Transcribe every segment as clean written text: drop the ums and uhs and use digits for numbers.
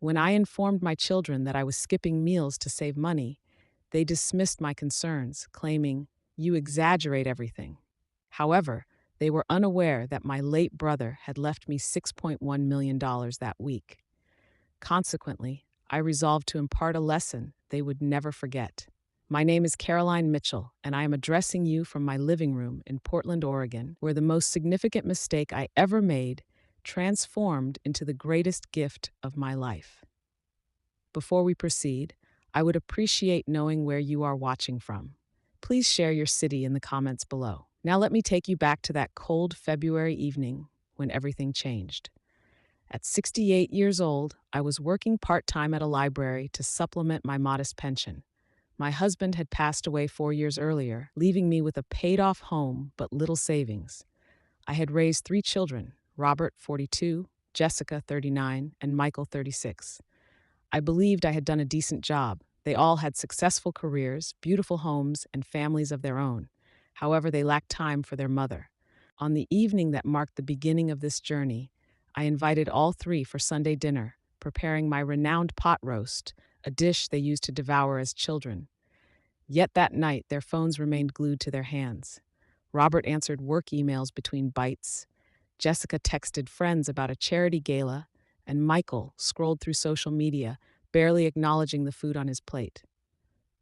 When I informed my children that I was skipping meals to save money, they dismissed my concerns, claiming, "You exaggerate everything." However, they were unaware that my late brother had left me $6.1 million that week. Consequently, I resolved to impart a lesson they would never forget. My name is Caroline Mitchell, and I am addressing you from my living room in Portland, Oregon, where the most significant mistake I ever made transformed into the greatest gift of my life. Before we proceed, I would appreciate knowing where you are watching from. Please share your city in the comments below. Now let me take you back to that cold February evening when everything changed. At 68 years old, I was working part-time at a library to supplement my modest pension. My husband had passed away 4 years earlier, leaving me with a paid-off home but little savings. I had raised 3 children, Robert, 42, Jessica, 39, and Michael, 36. I believed I had done a decent job. They all had successful careers, beautiful homes, and families of their own. However, they lacked time for their mother. On the evening that marked the beginning of this journey, I invited all three for Sunday dinner, preparing my renowned pot roast, a dish they used to devour as children. Yet that night, their phones remained glued to their hands. Robert answered work emails between bites. Jessica texted friends about a charity gala, and Michael scrolled through social media, barely acknowledging the food on his plate.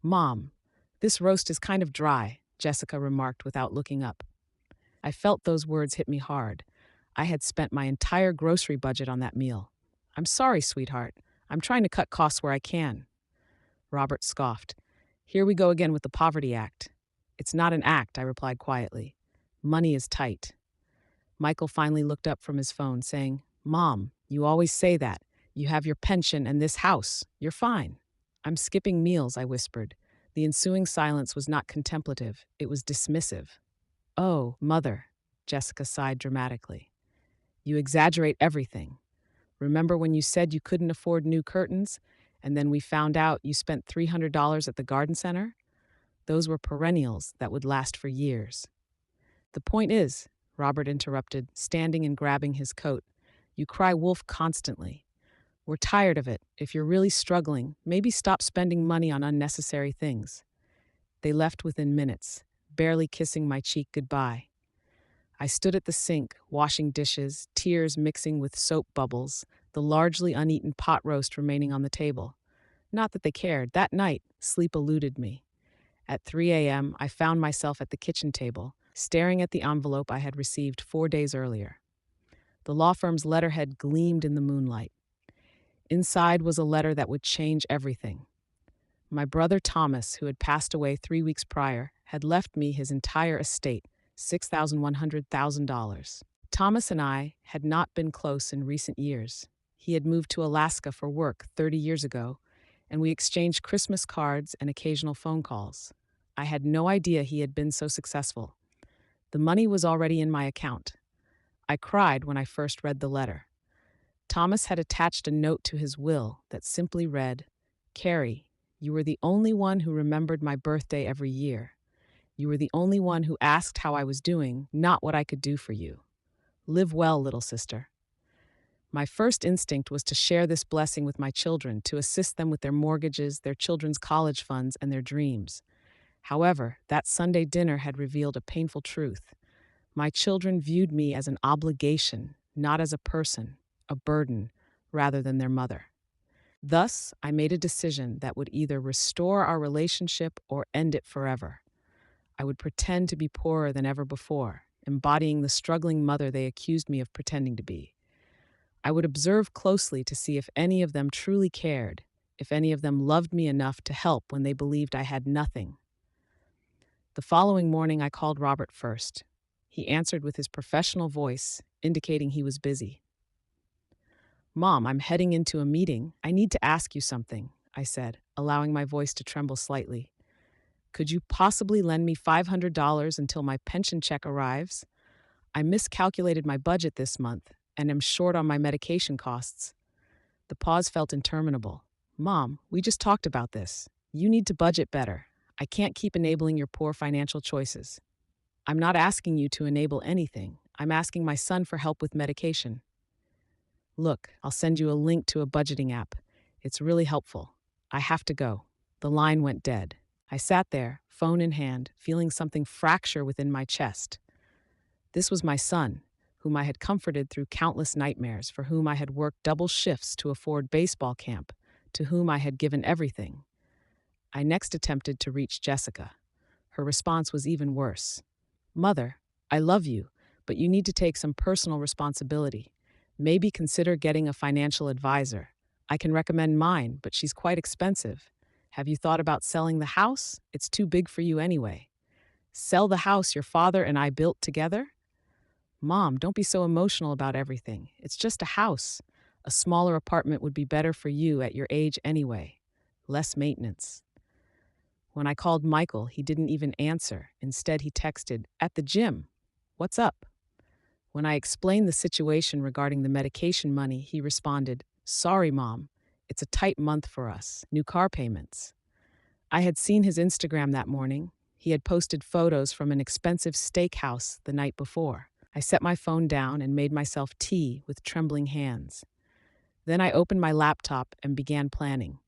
"Mom, this roast is kind of dry," Jessica remarked without looking up. I felt those words hit me hard. I had spent my entire grocery budget on that meal. "I'm sorry, sweetheart. I'm trying to cut costs where I can." Robert scoffed. "Here we go again with the Poverty Act." "It's not an act," I replied quietly. "Money is tight." Michael finally looked up from his phone, saying, "Mom, you always say that. You have your pension and this house. You're fine." "I'm skipping meals," I whispered. The ensuing silence was not contemplative, it was dismissive. "Oh, Mother," Jessica sighed dramatically. "You exaggerate everything. Remember when you said you couldn't afford new curtains, and then we found out you spent $300 at the garden center? Those were perennials that would last for years." "The point is," Robert interrupted, standing and grabbing his coat, "you cry wolf constantly. We're tired of it. If you're really struggling, maybe stop spending money on unnecessary things." They left within minutes, barely kissing my cheek goodbye. I stood at the sink, washing dishes, tears mixing with soap bubbles, the largely uneaten pot roast remaining on the table. Not that they cared. That night, sleep eluded me. At 3 a.m., I found myself at the kitchen table, staring at the envelope I had received 4 days earlier. The law firm's letterhead gleamed in the moonlight. Inside was a letter that would change everything. My brother Thomas, who had passed away 3 weeks prior, had left me his entire estate, $6,100,000. Thomas and I had not been close in recent years. He had moved to Alaska for work 30 years ago, and we exchanged Christmas cards and occasional phone calls. I had no idea he had been so successful. The money was already in my account. I cried when I first read the letter. Thomas had attached a note to his will that simply read, "Carrie, you were the only one who remembered my birthday every year. You were the only one who asked how I was doing, not what I could do for you. Live well, little sister." My first instinct was to share this blessing with my children, to assist them with their mortgages, their children's college funds, and their dreams. However, that Sunday dinner had revealed a painful truth. My children viewed me as an obligation, not as a person, a burden, rather than their mother. Thus, I made a decision that would either restore our relationship or end it forever. I would pretend to be poorer than ever before, embodying the struggling mother they accused me of pretending to be. I would observe closely to see if any of them truly cared, if any of them loved me enough to help when they believed I had nothing. The following morning, I called Robert first. He answered with his professional voice, indicating he was busy. "Mom, I'm heading into a meeting. I need to ask you something," I said, allowing my voice to tremble slightly. "Could you possibly lend me $500 until my pension check arrives? I miscalculated my budget this month and am short on my medication costs." The pause felt interminable. "Mom, we just talked about this. You need to budget better. I can't keep enabling your poor financial choices." "I'm not asking you to enable anything. I'm asking my son for help with medication." "Look, I'll send you a link to a budgeting app. It's really helpful. I have to go. The line went dead. I sat there, phone in hand, feeling something fracture within my chest. This was my son, whom I had comforted through countless nightmares, for whom I had worked double shifts to afford baseball camp, to whom I had given everything. I next attempted to reach Jessica. Her response was even worse. Mother, I love you, but you need to take some personal responsibility. Maybe consider getting a financial advisor. I can recommend mine, but she's quite expensive. Have you thought about selling the house? It's too big for you anyway. Sell the house your father and I built together? Mom, don't be so emotional about everything. It's just a house. A smaller apartment would be better for you at your age anyway. Less maintenance. When I called Michael, he didn't even answer. Instead, he texted, "At the gym. What's up?" When I explained the situation regarding the medication money, he responded, "Sorry, Mom. It's a tight month for us. New car payments." I had seen his Instagram that morning. He had posted photos from an expensive steakhouse the night before. I set my phone down and made myself tea with trembling hands. Then I opened my laptop and began planning.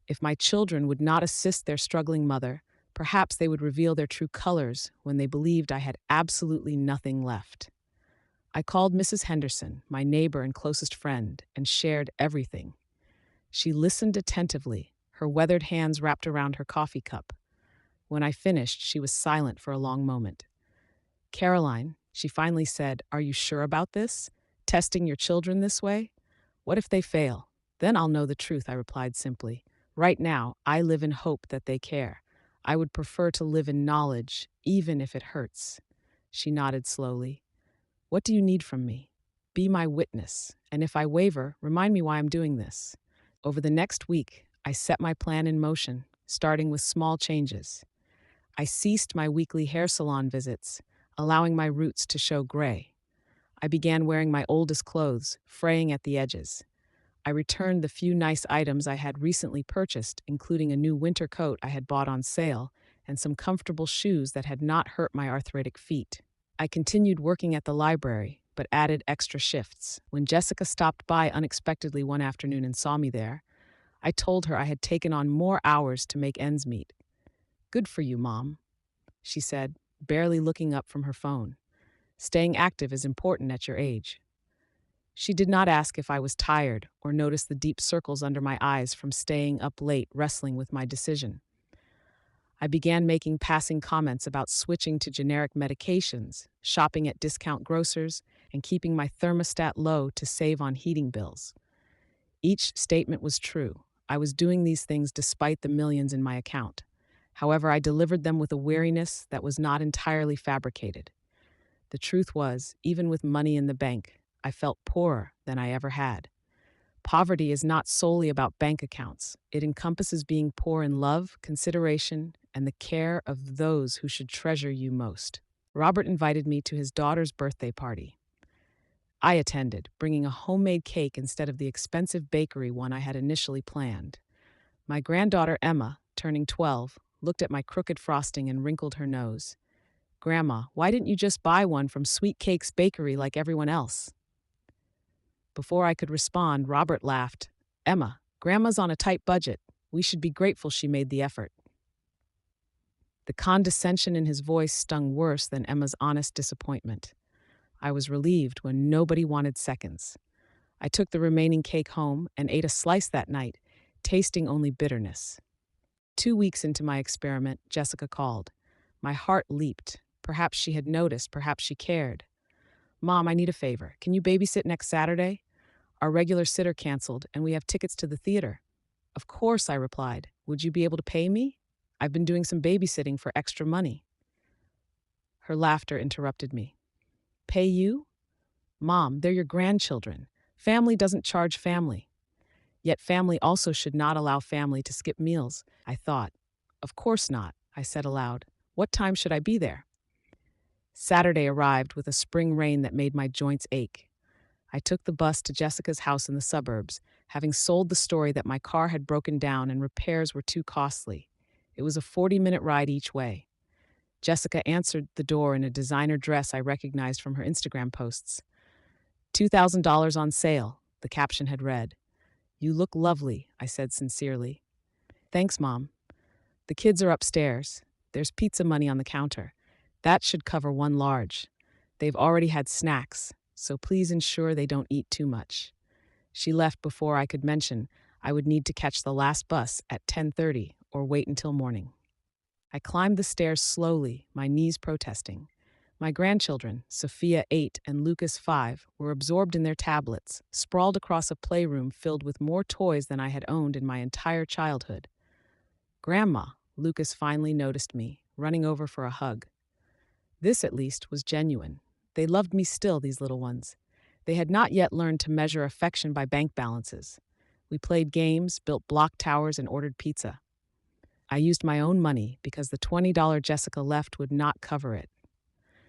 If my children would not assist their struggling mother, perhaps they would reveal their true colors when they believed I had absolutely nothing left. I called Mrs. Henderson, my neighbor and closest friend, and shared everything. She listened attentively, her weathered hands wrapped around her coffee cup. When I finished, she was silent for a long moment. "Caroline," she finally said, "are you sure about this? Testing your children this way? What if they fail? Then I'll know the truth," I replied simply. "Right now, I live in hope that they care. I would prefer to live in knowledge, even if it hurts." She nodded slowly. "What do you need from me? Be my witness, and if I waver, remind me why I'm doing this." Over the next week, I set my plan in motion, starting with small changes. I ceased my weekly hair salon visits, allowing my roots to show gray. I began wearing my oldest clothes, fraying at the edges. I returned the few nice items I had recently purchased, including a new winter coat I had bought on sale and some comfortable shoes that had not hurt my arthritic feet. I continued working at the library, but added extra shifts. When Jessica stopped by unexpectedly one afternoon and saw me there, I told her I had taken on more hours to make ends meet. "Good for you, Mom," she said, barely looking up from her phone. "Staying active is important at your age." She did not ask if I was tired or notice the deep circles under my eyes from staying up late wrestling with my decision. I began making passing comments about switching to generic medications, shopping at discount grocers, and keeping my thermostat low to save on heating bills. Each statement was true. I was doing these things despite the millions in my account. However, I delivered them with a weariness that was not entirely fabricated. The truth was, even with money in the bank, I felt poorer than I ever had. Poverty is not solely about bank accounts. It encompasses being poor in love, consideration, and the care of those who should treasure you most. Robert invited me to his daughter's birthday party. I attended, bringing a homemade cake instead of the expensive bakery one I had initially planned. My granddaughter Emma, turning 12, looked at my crooked frosting and wrinkled her nose. "Grandma, why didn't you just buy one from Sweet Cakes Bakery like everyone else?" Before I could respond, Robert laughed. "Emma, Grandma's on a tight budget. We should be grateful she made the effort." The condescension in his voice stung worse than Emma's honest disappointment. I was relieved when nobody wanted seconds. I took the remaining cake home and ate a slice that night, tasting only bitterness. 2 weeks into my experiment, Jessica called. My heart leaped. Perhaps she had noticed, perhaps she cared. "Mom, I need a favor. Can you babysit next Saturday? Our regular sitter canceled, and we have tickets to the theater." "Of course," I replied. "Would you be able to pay me? I've been doing some babysitting for extra money." Her laughter interrupted me. "Pay you? Mom, they're your grandchildren. Family doesn't charge family. Yet family also should not allow family to skip meals," I thought. "Of course not," I said aloud. "What time should I be there?" Saturday arrived with a spring rain that made my joints ache. I took the bus to Jessica's house in the suburbs, having sold the story that my car had broken down and repairs were too costly. It was a 40-minute ride each way. Jessica answered the door in a designer dress I recognized from her Instagram posts. $2,000 on sale, the caption had read. You look lovely, I said sincerely. Thanks, Mom. The kids are upstairs. There's pizza money on the counter. That should cover one large. They've already had snacks, so please ensure they don't eat too much. She left before I could mention I would need to catch the last bus at 10:30 or wait until morning. I climbed the stairs slowly, my knees protesting. My grandchildren, Sophia 8 and Lucas 5, were absorbed in their tablets, sprawled across a playroom filled with more toys than I had owned in my entire childhood. Grandma, Lucas finally noticed me, running over for a hug. This, at least, was genuine. They loved me still, these little ones. They had not yet learned to measure affection by bank balances. We played games, built block towers, and ordered pizza. I used my own money because the $20 Jessica left would not cover it.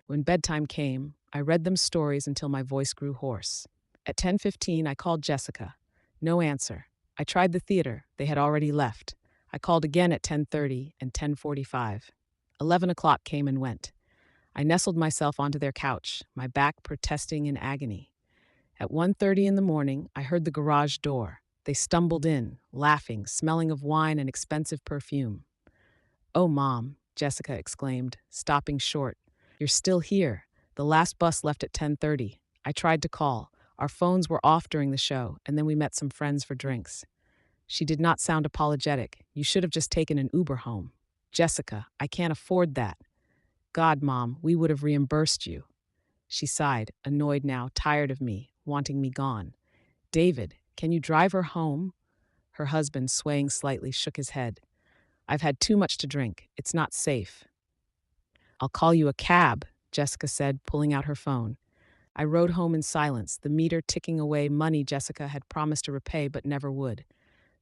When bedtime came, I read them stories until my voice grew hoarse. At 10:15, I called Jessica. No answer. I tried the theater. They had already left. I called again at 10:30 and 10:45. 11 o'clock came and went. I nestled myself onto their couch, my back protesting in agony. At 1:30 in the morning, I heard the garage door. They stumbled in, laughing, smelling of wine and expensive perfume. "Oh, Mom," Jessica exclaimed, stopping short. "You're still here. The last bus left at 10:30. I tried to call. Our phones were off during the show, and then we met some friends for drinks." She did not sound apologetic. "You should have just taken an Uber home." "Jessica, I can't afford that." "God, Mom, we would have reimbursed you." She sighed, annoyed now, tired of me, wanting me gone. "David, can you drive her home?" Her husband, swaying slightly, shook his head. "I've had too much to drink. It's not safe." "I'll call you a cab," Jessica said, pulling out her phone. I rode home in silence, the meter ticking away money Jessica had promised to repay but never would.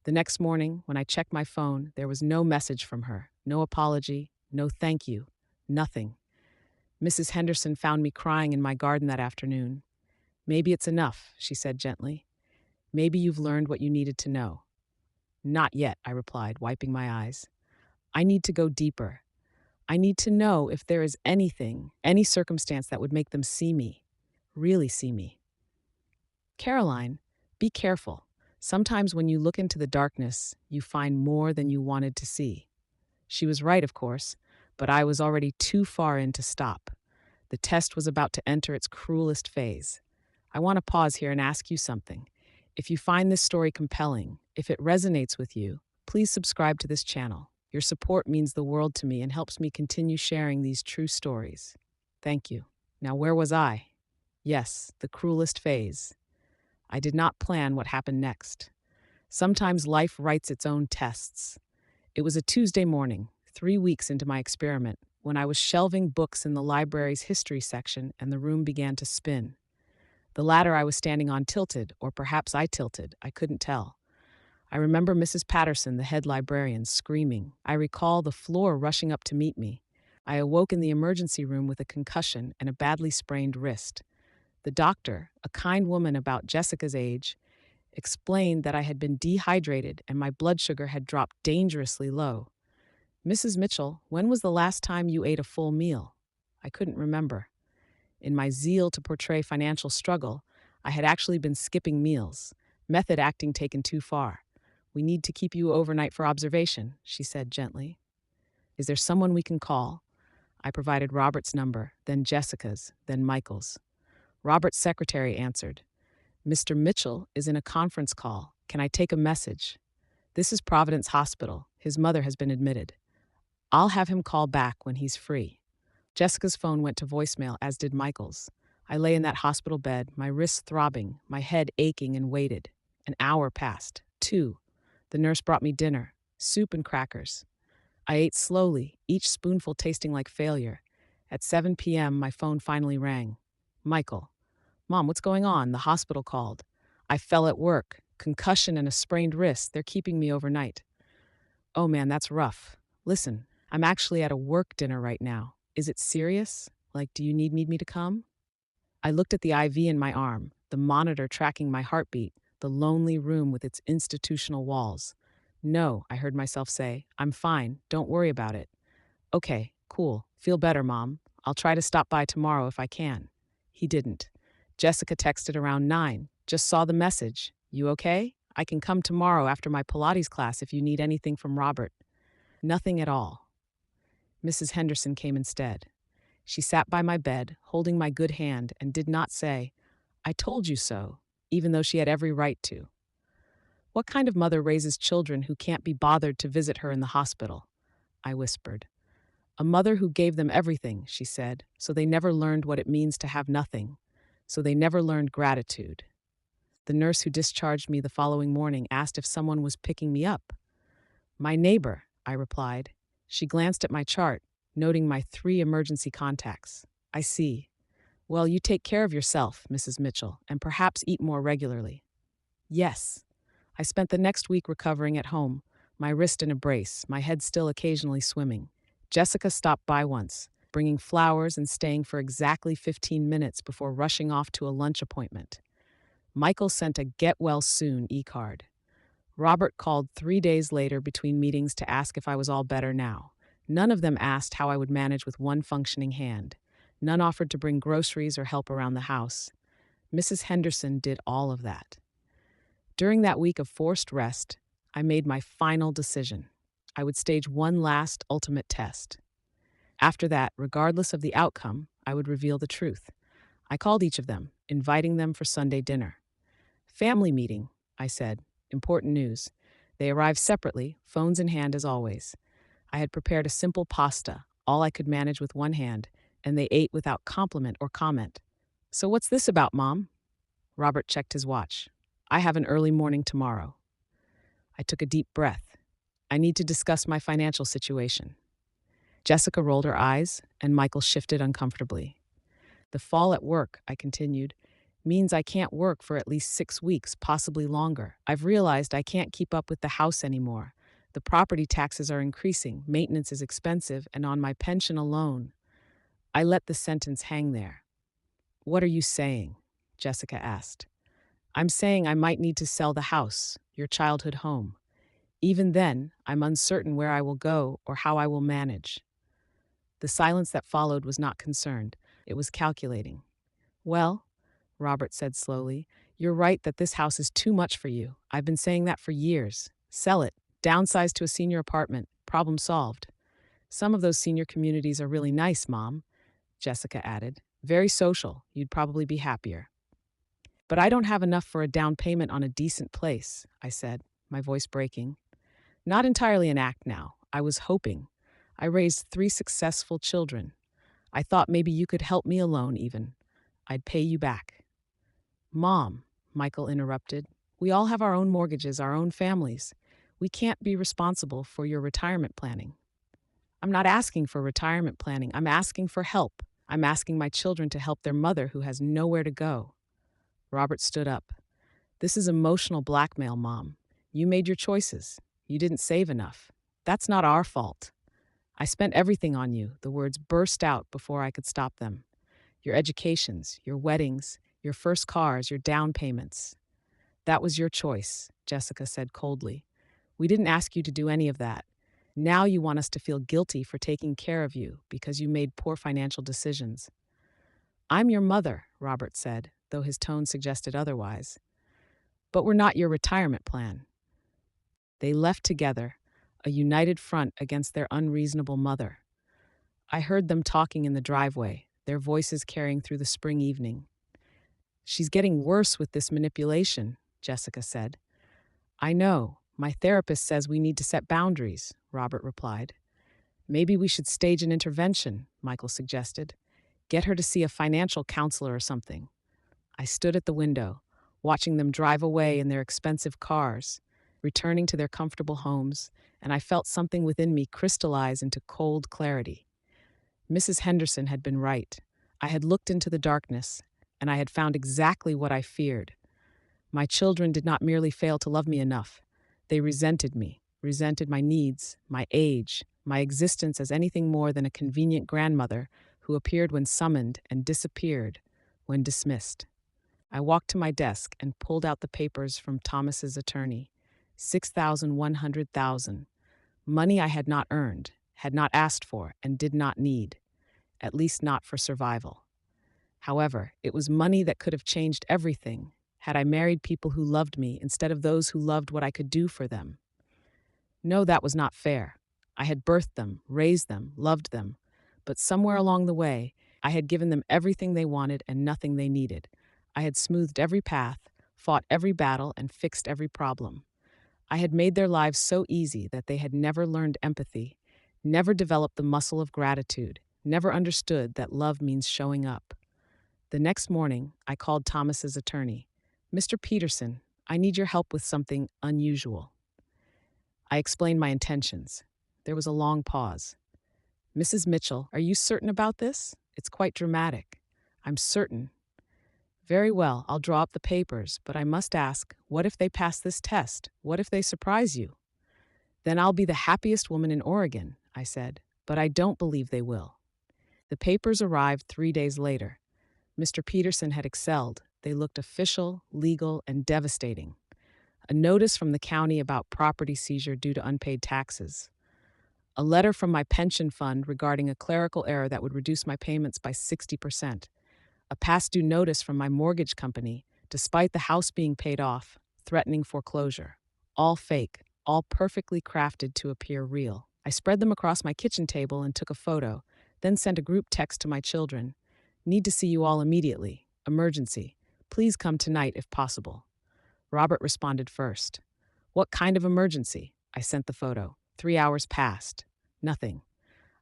The next morning, when I checked my phone, there was no message from her, no apology, no thank you, nothing. Mrs. Henderson found me crying in my garden that afternoon. "Maybe it's enough," she said gently. "Maybe you've learned what you needed to know." "Not yet," I replied, wiping my eyes. "I need to go deeper. I need to know if there is anything, any circumstance that would make them see me, really see me." "Caroline, be careful. Sometimes when you look into the darkness, you find more than you wanted to see." She was right, of course, but I was already too far in to stop. The test was about to enter its cruelest phase. I want to pause here and ask you something. If you find this story compelling, if it resonates with you, please subscribe to this channel. Your support means the world to me and helps me continue sharing these true stories. Thank you. Now, where was I? Yes, the cruelest phase. I did not plan what happened next. Sometimes life writes its own tests. It was a Tuesday morning, 3 weeks into my experiment, when I was shelving books in the library's history section and the room began to spin. The ladder I was standing on tilted, or perhaps I tilted, I couldn't tell. I remember Mrs. Patterson, the head librarian, screaming. I recall the floor rushing up to meet me. I awoke in the emergency room with a concussion and a badly sprained wrist. The doctor, a kind woman about Jessica's age, explained that I had been dehydrated and my blood sugar had dropped dangerously low. "Mrs. Mitchell, when was the last time you ate a full meal?" I couldn't remember. In my zeal to portray financial struggle, I had actually been skipping meals, method acting taken too far. "We need to keep you overnight for observation," she said gently. "Is there someone we can call?" I provided Robert's number, then Jessica's, then Michael's. Robert's secretary answered. "Mr. Mitchell is in a conference call. Can I take a message?" "This is Providence Hospital. His mother has been admitted." "I'll have him call back when he's free." Jessica's phone went to voicemail, as did Michael's. I lay in that hospital bed, my wrists throbbing, my head aching, and waited. An hour passed. 2. The nurse brought me dinner, soup and crackers. I ate slowly, each spoonful tasting like failure. At 7 p.m., my phone finally rang. "Michael." "Mom, what's going on? The hospital called." "I fell at work. Concussion and a sprained wrist. They're keeping me overnight." "Oh man, that's rough. Listen, I'm actually at a work dinner right now. Is it serious? Like, do you need me to come?" I looked at the IV in my arm, the monitor tracking my heartbeat, the lonely room with its institutional walls. "No," I heard myself say. "I'm fine. Don't worry about it." "Okay, cool. Feel better, Mom. I'll try to stop by tomorrow if I can." He didn't. Jessica texted around 9. "Just saw the message. You okay?" I can come tomorrow after my Pilates class if you need anything from Robert. Nothing at all. Mrs. Henderson came instead. She sat by my bed, holding my good hand, and did not say, "I told you so," even though she had every right to. What kind of mother raises children who can't be bothered to visit her in the hospital? I whispered. A mother who gave them everything, she said, so they never learned what it means to have nothing, so they never learned gratitude. The nurse who discharged me the following morning asked if someone was picking me up. My neighbor, I replied. She glanced at my chart, noting my 3 emergency contacts. I see. Well, you take care of yourself, Mrs. Mitchell, and perhaps eat more regularly. Yes. I spent the next week recovering at home, my wrist in a brace, my head still occasionally swimming. Jessica stopped by once, bringing flowers and staying for exactly 15 minutes before rushing off to a lunch appointment. Michael sent a get-well-soon e-card. Robert called 3 days later between meetings to ask if I was all better now. None of them asked how I would manage with one functioning hand. None offered to bring groceries or help around the house. Mrs. Henderson did all of that. During that week of forced rest, I made my final decision. I would stage one last ultimate test. After that, regardless of the outcome, I would reveal the truth. I called each of them, inviting them for Sunday dinner. Family meeting, I said. Important news. They arrived separately, phones in hand as always. I had prepared a simple pasta, all I could manage with one hand, and they ate without compliment or comment. So what's this about, Mom? Robert checked his watch. I have an early morning tomorrow. I took a deep breath. I need to discuss my financial situation. Jessica rolled her eyes, and Michael shifted uncomfortably. The fall at work, I continued, means I can't work for at least 6 weeks, possibly longer. I've realized I can't keep up with the house anymore. The property taxes are increasing, maintenance is expensive, and on my pension alone. I let the sentence hang there. What are you saying? Jessica asked. I'm saying I might need to sell the house, your childhood home. Even then, I'm uncertain where I will go or how I will manage. The silence that followed was not concerned. It was calculating. Well, Robert said slowly, you're right that this house is too much for you. I've been saying that for years. Sell it. Downsize to a senior apartment. Problem solved. Some of those senior communities are really nice, Mom, Jessica added. Very social. You'd probably be happier. But I don't have enough for a down payment on a decent place, I said, my voice breaking. Not entirely an act now. I was hoping. I raised 3 successful children. I thought maybe you could help me alone even. I'd pay you back. Mom, Michael interrupted, we all have our own mortgages, our own families. We can't be responsible for your retirement planning. I'm not asking for retirement planning. I'm asking for help. I'm asking my children to help their mother who has nowhere to go. Robert stood up. This is emotional blackmail, Mom. You made your choices. You didn't save enough. That's not our fault. I spent everything on you. The words burst out before I could stop them. Your educations, your weddings, your first cars, your down payments. That was your choice, Jessica said coldly. We didn't ask you to do any of that. Now you want us to feel guilty for taking care of you because you made poor financial decisions. I'm your mother, Robert said, though his tone suggested otherwise. But we're not your retirement plan. They left together, a united front against their unreasonable mother. I heard them talking in the driveway, their voices carrying through the spring evening. She's getting worse with this manipulation, Jessica said. I know. My therapist says we need to set boundaries, Robert replied. Maybe we should stage an intervention, Michael suggested. Get her to see a financial counselor or something. I stood at the window, watching them drive away in their expensive cars, returning to their comfortable homes, and I felt something within me crystallize into cold clarity. Mrs. Henderson had been right. I had looked into the darkness, and I had found exactly what I feared. My children did not merely fail to love me enough. They resented me, resented my needs, my age, my existence as anything more than a convenient grandmother who appeared when summoned and disappeared when dismissed. I walked to my desk and pulled out the papers from Thomas's attorney. $6,100,000. Money I had not earned, had not asked for, and did not need, at least not for survival. However, it was money that could have changed everything Had I married people who loved me instead of those who loved what I could do for them? No, that was not fair. I had birthed them, raised them, loved them. But somewhere along the way, I had given them everything they wanted and nothing they needed. I had smoothed every path, fought every battle, and fixed every problem. I had made their lives so easy that they had never learned empathy, never developed the muscle of gratitude, never understood that love means showing up. The next morning, I called Thomas's attorney. Mr. Peterson, I need your help with something unusual. I explained my intentions. There was a long pause. Mrs. Mitchell, are you certain about this? It's quite dramatic. I'm certain. Very well, I'll draw up the papers, but I must ask, what if they pass this test? What if they surprise you? Then I'll be the happiest woman in Oregon, I said, but I don't believe they will. The papers arrived 3 days later. Mr. Peterson had excelled. They looked official, legal, and devastating. A notice from the county about property seizure due to unpaid taxes. A letter from my pension fund regarding a clerical error that would reduce my payments by 60%. A past due notice from my mortgage company, despite the house being paid off, threatening foreclosure. All fake, all perfectly crafted to appear real. I spread them across my kitchen table and took a photo, then sent a group text to my children. Need to see you all immediately. Emergency. Please come tonight if possible. Robert responded first. What kind of emergency? I sent the photo. 3 hours passed. Nothing.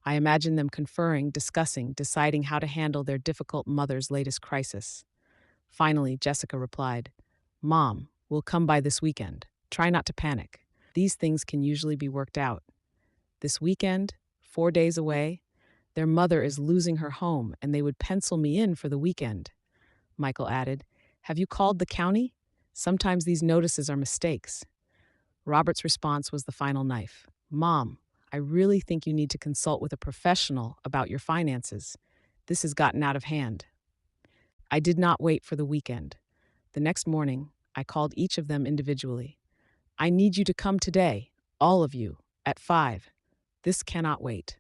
I imagined them conferring, discussing, deciding how to handle their difficult mother's latest crisis. Finally, Jessica replied, Mom, we'll come by this weekend. Try not to panic. These things can usually be worked out. This weekend, 4 days away, their mother is losing her home and they would pencil me in for the weekend. Michael added, Have you called the county? Sometimes these notices are mistakes. Robert's response was the final knife. Mom, I really think you need to consult with a professional about your finances. This has gotten out of hand. I did not wait for the weekend. The next morning, I called each of them individually. I need you to come today, all of you, at 5. This cannot wait.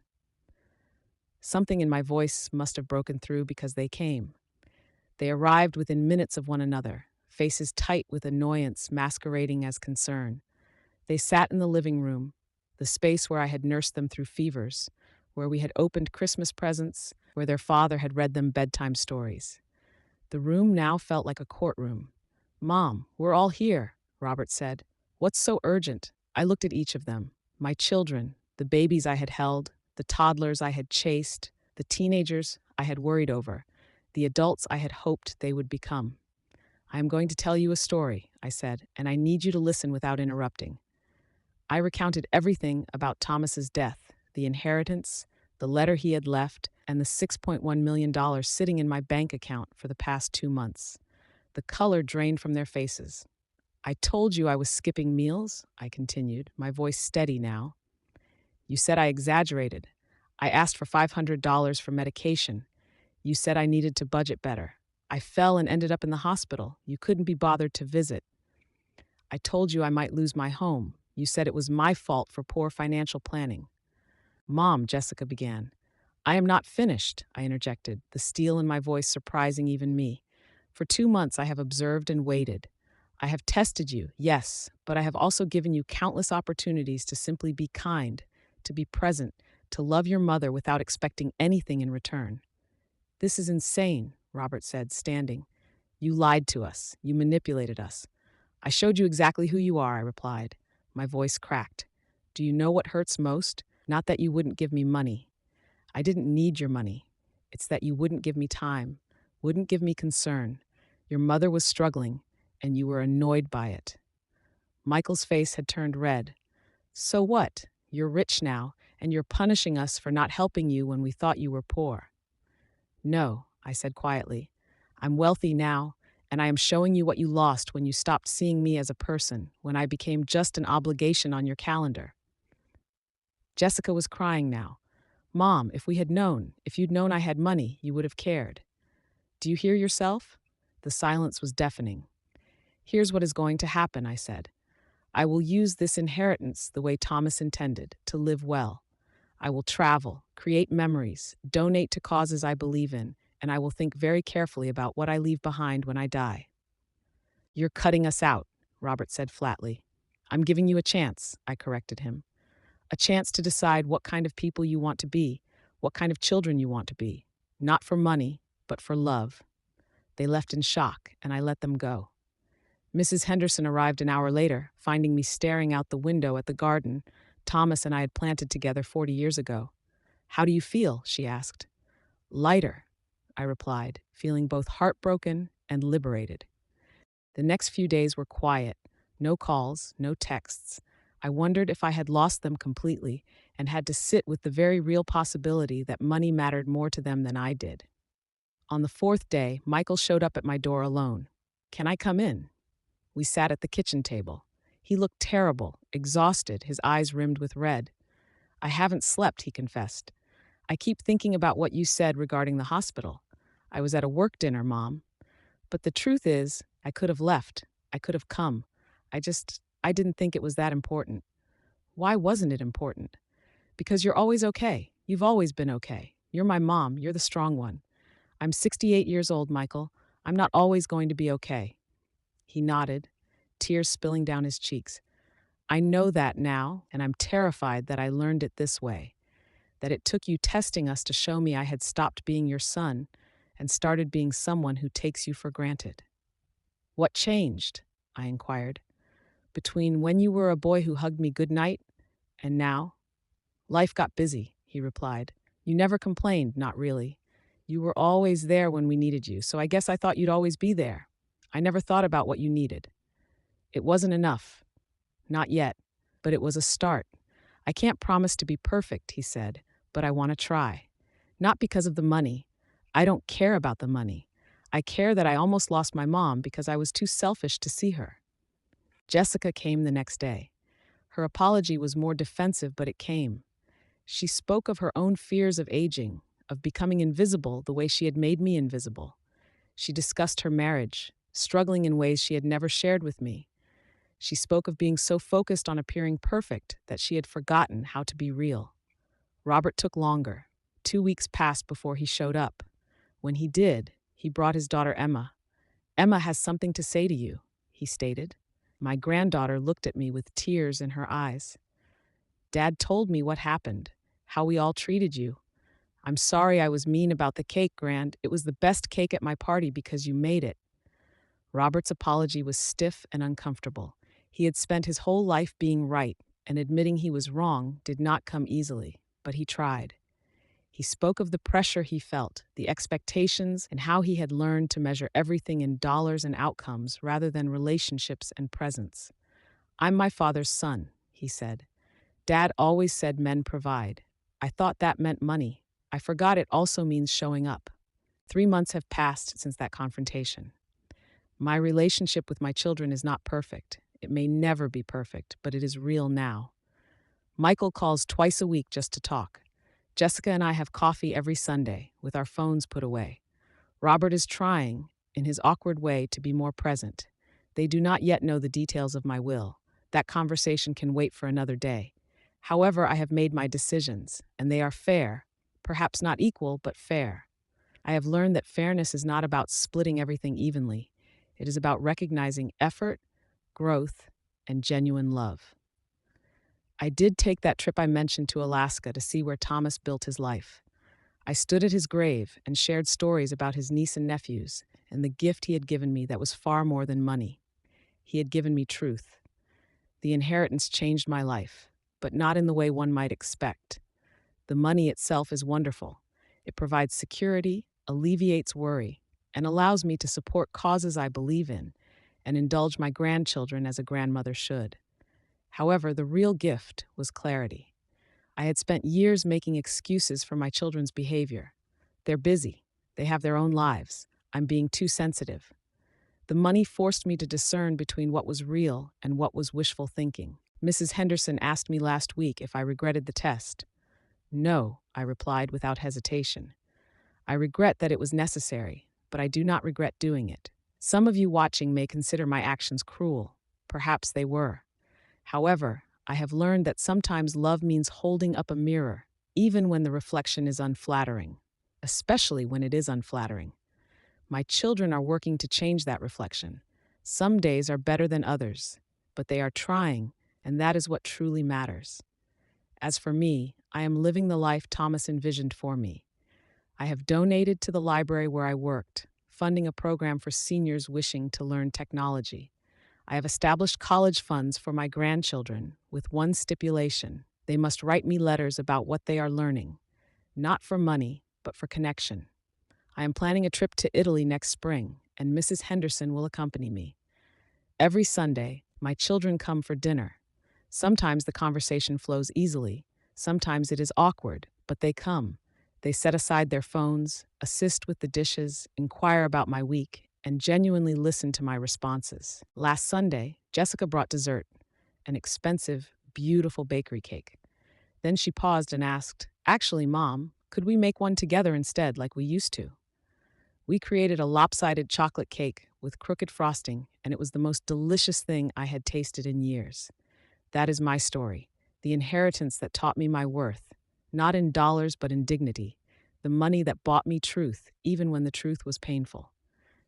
Something in my voice must have broken through because they came. They arrived within minutes of one another, faces tight with annoyance masquerading as concern. They sat in the living room, the space where I had nursed them through fevers, where we had opened Christmas presents, where their father had read them bedtime stories. The room now felt like a courtroom. Mom, we're all here, Robert said. What's so urgent? I looked at each of them. My children, the babies I had held, the toddlers I had chased, the teenagers I had worried over, the adults I had hoped they would become. I am going to tell you a story, I said, and I need you to listen without interrupting. I recounted everything about Thomas's death, the inheritance, the letter he had left, and the $6.1 million sitting in my bank account for the past 2 months. The color drained from their faces. I told you I was skipping meals, I continued, my voice steady now. You said I exaggerated. I asked for $500 for medication. You said I needed to budget better. I fell and ended up in the hospital. You couldn't be bothered to visit. I told you I might lose my home. You said it was my fault for poor financial planning. Mom, Jessica began. I am not finished, I interjected, the steel in my voice surprising even me. For 2 months I have observed and waited. I have tested you, yes, but I have also given you countless opportunities to simply be kind, to be present, to love your mother without expecting anything in return. This is insane, Robert said, standing. You lied to us. You manipulated us. I showed you exactly who you are, I replied. My voice cracked. Do you know what hurts most? Not that you wouldn't give me money. I didn't need your money. It's that you wouldn't give me time, wouldn't give me concern. Your mother was struggling, and you were annoyed by it. Michael's face had turned red. So what? You're rich now, and you're punishing us for not helping you when we thought you were poor. No, I said quietly. I'm wealthy now, and I am showing you what you lost when you stopped seeing me as a person, when I became just an obligation on your calendar. Jessica was crying now. Mom, if we had known, if you'd known I had money, you would have cared. Do you hear yourself? The silence was deafening. Here's what is going to happen, I said. I will use this inheritance the way Thomas intended, to live well. I will travel, create memories, donate to causes I believe in, and I will think very carefully about what I leave behind when I die. You're cutting us out, Robert said flatly. I'm giving you a chance, I corrected him. A chance to decide what kind of people you want to be, what kind of children you want to be. Not for money, but for love. They left in shock, and I let them go. Mrs. Henderson arrived an hour later, finding me staring out the window at the garden Thomas and I had planted together 40 years ago. How do you feel? She asked. Lighter, I replied, feeling both heartbroken and liberated. The next few days were quiet, no calls, no texts. I wondered if I had lost them completely and had to sit with the very real possibility that money mattered more to them than I did. On the fourth day, Michael showed up at my door alone. Can I come in? We sat at the kitchen table. He looked terrible, exhausted, his eyes rimmed with red. I haven't slept, he confessed. I keep thinking about what you said regarding the hospital. I was at a work dinner, Mom. But the truth is, I could have left. I could have come. I didn't think it was that important. Why wasn't it important? Because you're always okay. You've always been okay. You're my mom. You're the strong one. I'm 68 years old, Michael. I'm not always going to be okay. He nodded, tears spilling down his cheeks. I know that now, and I'm terrified that I learned it this way, that it took you testing us to show me I had stopped being your son and started being someone who takes you for granted. What changed? I inquired. Between when you were a boy who hugged me goodnight and now? Life got busy, he replied. You never complained, not really. You were always there when we needed you, so I guess I thought you'd always be there. I never thought about what you needed. It wasn't enough. Not yet, but it was a start. I can't promise to be perfect, he said, but I want to try. Not because of the money. I don't care about the money. I care that I almost lost my mom because I was too selfish to see her. Jessica came the next day. Her apology was more defensive, but it came. She spoke of her own fears of aging, of becoming invisible the way she had made me invisible. She discussed her marriage, struggling in ways she had never shared with me. She spoke of being so focused on appearing perfect that she had forgotten how to be real. Robert took longer. 2 weeks passed before he showed up. When he did, he brought his daughter Emma. Emma has something to say to you, he stated. My granddaughter looked at me with tears in her eyes. Dad told me what happened, how we all treated you. I'm sorry I was mean about the cake, Grand. It was the best cake at my party because you made it. Robert's apology was stiff and uncomfortable. He had spent his whole life being right, and admitting he was wrong did not come easily, but he tried. He spoke of the pressure he felt, the expectations, and how he had learned to measure everything in dollars and outcomes rather than relationships and presence. I'm my father's son, he said. Dad always said men provide. I thought that meant money. I forgot it also means showing up. 3 months have passed since that confrontation. My relationship with my children is not perfect. It may never be perfect, but it is real now. Michael calls twice a week just to talk. Jessica and I have coffee every Sunday, with our phones put away. Robert is trying, in his awkward way, to be more present. They do not yet know the details of my will. That conversation can wait for another day. However, I have made my decisions, and they are fair, perhaps not equal, but fair. I have learned that fairness is not about splitting everything evenly. It is about recognizing effort, growth, and genuine love. I did take that trip I mentioned to Alaska to see where Thomas built his life. I stood at his grave and shared stories about his niece and nephews and the gift he had given me that was far more than money. He had given me truth. The inheritance changed my life, but not in the way one might expect. The money itself is wonderful. It provides security, alleviates worry, and allows me to support causes I believe in and indulge my grandchildren as a grandmother should. However, the real gift was clarity. I had spent years making excuses for my children's behavior. They're busy. They have their own lives. I'm being too sensitive. The money forced me to discern between what was real and what was wishful thinking. Mrs. Henderson asked me last week if I regretted the test. No, I replied without hesitation. I regret that it was necessary, but I do not regret doing it. Some of you watching may consider my actions cruel. Perhaps they were. However, I have learned that sometimes love means holding up a mirror, even when the reflection is unflattering, especially when it is unflattering. My children are working to change that reflection. Some days are better than others, but they are trying, and that is what truly matters. As for me, I am living the life Thomas envisioned for me. I have donated to the library where I worked, funding a program for seniors wishing to learn technology. I have established college funds for my grandchildren with one stipulation: they must write me letters about what they are learning, not for money, but for connection. I am planning a trip to Italy next spring, and Mrs. Henderson will accompany me. Every Sunday, my children come for dinner. Sometimes the conversation flows easily, sometimes it is awkward, but they come. They set aside their phones, assist with the dishes, inquire about my week, and genuinely listen to my responses. Last Sunday, Jessica brought dessert, an expensive, beautiful bakery cake. Then she paused and asked, "Actually, Mom, could we make one together instead like we used to?" We created a lopsided chocolate cake with crooked frosting, and it was the most delicious thing I had tasted in years. That is my story, the inheritance that taught me my worth, not in dollars but in dignity, the money that bought me truth, even when the truth was painful.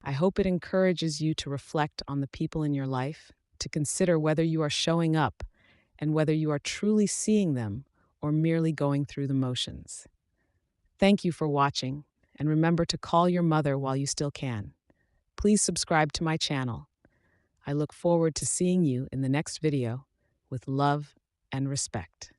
I hope it encourages you to reflect on the people in your life, to consider whether you are showing up and whether you are truly seeing them or merely going through the motions. Thank you for watching, and remember to call your mother while you still can. Please subscribe to my channel. I look forward to seeing you in the next video with love and respect.